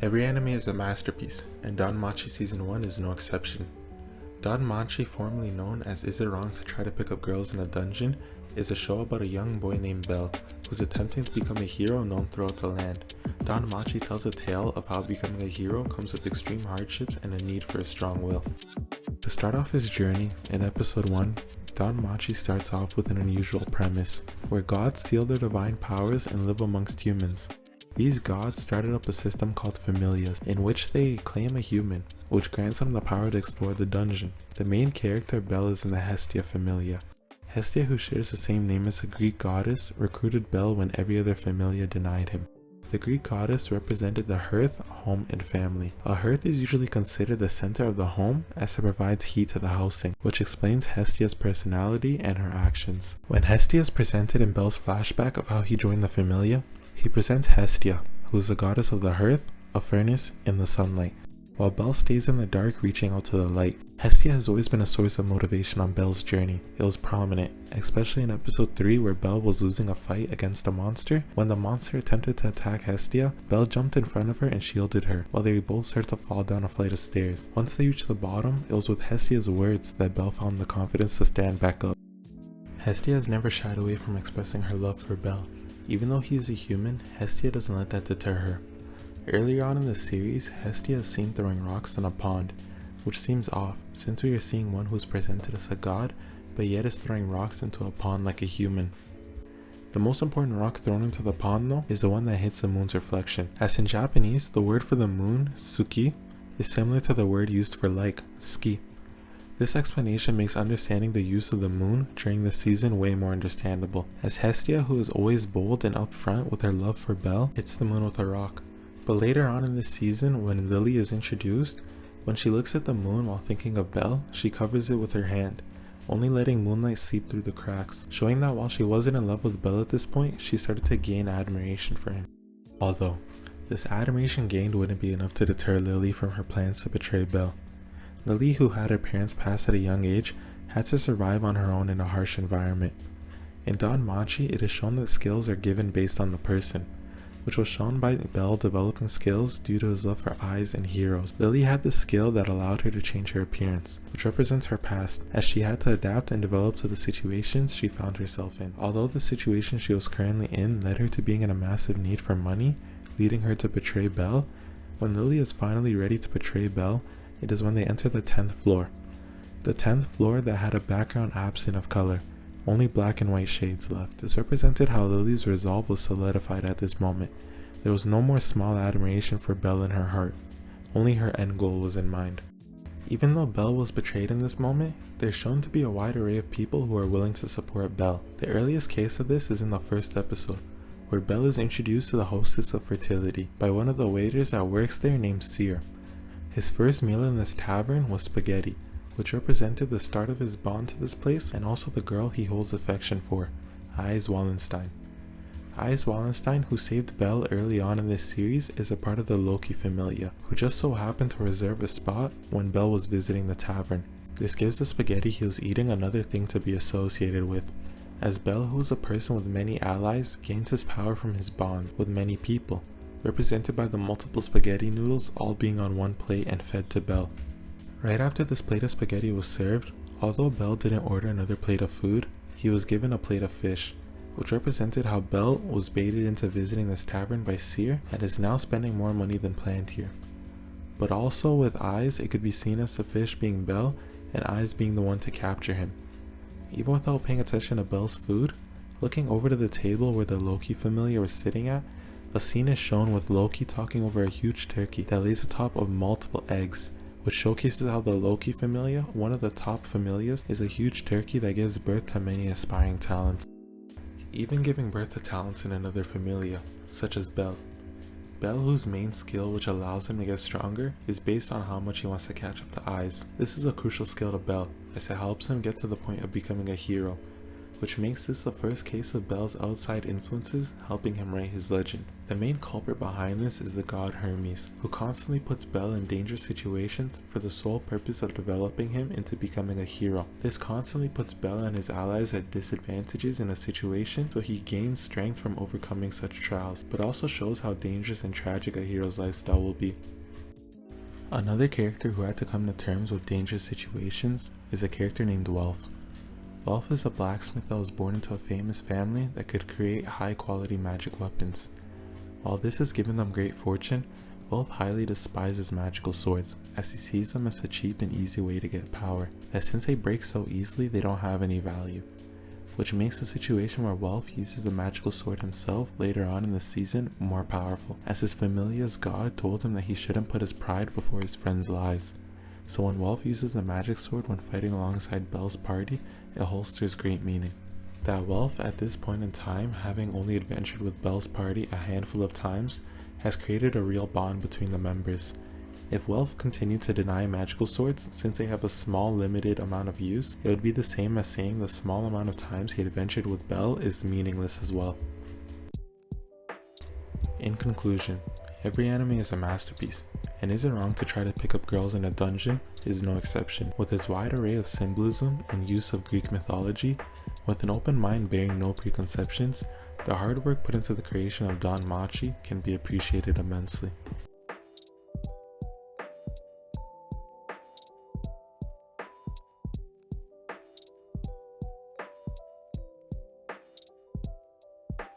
Every anime is a masterpiece, and DanMachi Season 1 is no exception. DanMachi, formerly known as Is It Wrong to Try to Pick Up Girls in a Dungeon, is a show about a young boy named Bell, who's attempting to become a hero known throughout the land. DanMachi tells a tale of how becoming a hero comes with extreme hardships and a need for a strong will. To start off his journey, in episode 1, DanMachi starts off with an unusual premise, where gods seal their divine powers and live amongst humans. These gods started up a system called familias, in which they claim a human, which grants them the power to explore the dungeon. The main character, Bell, is in the Hestia familia. Hestia, who shares the same name as a Greek goddess, recruited Bell when every other familia denied him. The Greek goddess represented the hearth, home, and family. A hearth is usually considered the center of the home, as it provides heat to the housing, which explains Hestia's personality and her actions. When Hestia is presented in Bell's flashback of how he joined the familia, he presents Hestia, who is the goddess of the hearth, a furnace, and the sunlight, while Bell stays in the dark reaching out to the light. Hestia has always been a source of motivation on Bell's journey. It was prominent, especially in episode 3 where Bell was losing a fight against a monster. When the monster attempted to attack Hestia, Bell jumped in front of her and shielded her, while they both started to fall down a flight of stairs. Once they reached the bottom, it was with Hestia's words that Bell found the confidence to stand back up. Hestia has never shied away from expressing her love for Bell. Even though he is a human, Hestia doesn't let that deter her. Earlier on in the series, Hestia is seen throwing rocks in a pond, which seems off since we are seeing one who is presented as a god, but yet is throwing rocks into a pond like a human. The most important rock thrown into the pond though is the one that hits the moon's reflection, as in Japanese, the word for the moon, tsuki, is similar to the word used for like, ski. This explanation makes understanding the use of the moon during the season way more understandable, as Hestia, who is always bold and upfront with her love for Bell, hits the moon with a rock. But later on in this season, when Lili is introduced, when she looks at the moon while thinking of Bell, she covers it with her hand, only letting moonlight seep through the cracks, showing that while she wasn't in love with Bell at this point, she started to gain admiration for him. Although, this admiration gained wouldn't be enough to deter Lili from her plans to betray Bell. Lili, who had her parents pass at a young age, had to survive on her own in a harsh environment. In DanMachi, it is shown that skills are given based on the person, which was shown by Bell developing skills due to his love for eyes and heroes. Lili had the skill that allowed her to change her appearance, which represents her past, as she had to adapt and develop to the situations she found herself in. Although the situation she was currently in led her to being in a massive need for money, leading her to betray Bell, when Lili is finally ready to betray Bell, it is when they enter the 10th floor. The 10th floor that had a background absent of color, only black and white shades left. This represented how Lili's resolve was solidified at this moment. There was no more small admiration for Bell in her heart, only her end goal was in mind. Even though Bell was betrayed in this moment, there's shown to be a wide array of people who are willing to support Bell. The earliest case of this is in the first episode, where Bell is introduced to the hostess of fertility by one of the waiters that works there named Seer. His first meal in this tavern was spaghetti, which represented the start of his bond to this place and also the girl he holds affection for, Ais Wallenstein. Ais Wallenstein, who saved Bell early on in this series, is a part of the Loki familia, who just so happened to reserve a spot when Bell was visiting the tavern. This gives the spaghetti he was eating another thing to be associated with, as Bell, who is a person with many allies, gains his power from his bonds with many people, represented by the multiple spaghetti noodles all being on one plate and fed to Bell. Right after this plate of spaghetti was served, although Bell didn't order another plate of food, he was given a plate of fish, which represented how Bell was baited into visiting this tavern by Seer and is now spending more money than planned here. But also with Eyes, it could be seen as the fish being Bell and Eyes being the one to capture him. Even without paying attention to Bell's food, looking over to the table where the Loki familia was sitting at, a scene is shown with Loki talking over a huge turkey that lays atop of multiple eggs, which showcases how the Loki familia, one of the top familias, is a huge turkey that gives birth to many aspiring talents, even giving birth to talents in another familia, such as Bell. Bell, whose main skill which allows him to get stronger, is based on how much he wants to catch up to Eyes. This is a crucial skill to Bell, as it helps him get to the point of becoming a hero, which makes this the first case of Bel's outside influences helping him write his legend. The main culprit behind this is the god Hermes, who constantly puts Bel in dangerous situations for the sole purpose of developing him into becoming a hero. This constantly puts Bel and his allies at disadvantages in a situation, so he gains strength from overcoming such trials, but also shows how dangerous and tragic a hero's lifestyle will be. Another character who had to come to terms with dangerous situations is a character named Welf. Welf is a blacksmith that was born into a famous family that could create high quality magic weapons. While this has given them great fortune, Welf highly despises magical swords, as he sees them as a cheap and easy way to get power, that since they break so easily they don't have any value, which makes the situation where Welf uses the magical sword himself later on in the season more powerful, as his familia's god told him that he shouldn't put his pride before his friends' lives. So when Welf uses the magic sword when fighting alongside Bel's party, it holsters great meaning. That Welf at this point in time, having only adventured with Bel's party a handful of times, has created a real bond between the members. If Welf continued to deny magical swords since they have a small limited amount of use, it would be the same as saying the small amount of times he adventured with Bel is meaningless as well. In conclusion, every anime is a masterpiece, and Is It Wrong to Try to Pick Up Girls in a Dungeon is no exception. With its wide array of symbolism and use of Greek mythology, with an open mind bearing no preconceptions, the hard work put into the creation of DanMachi can be appreciated immensely.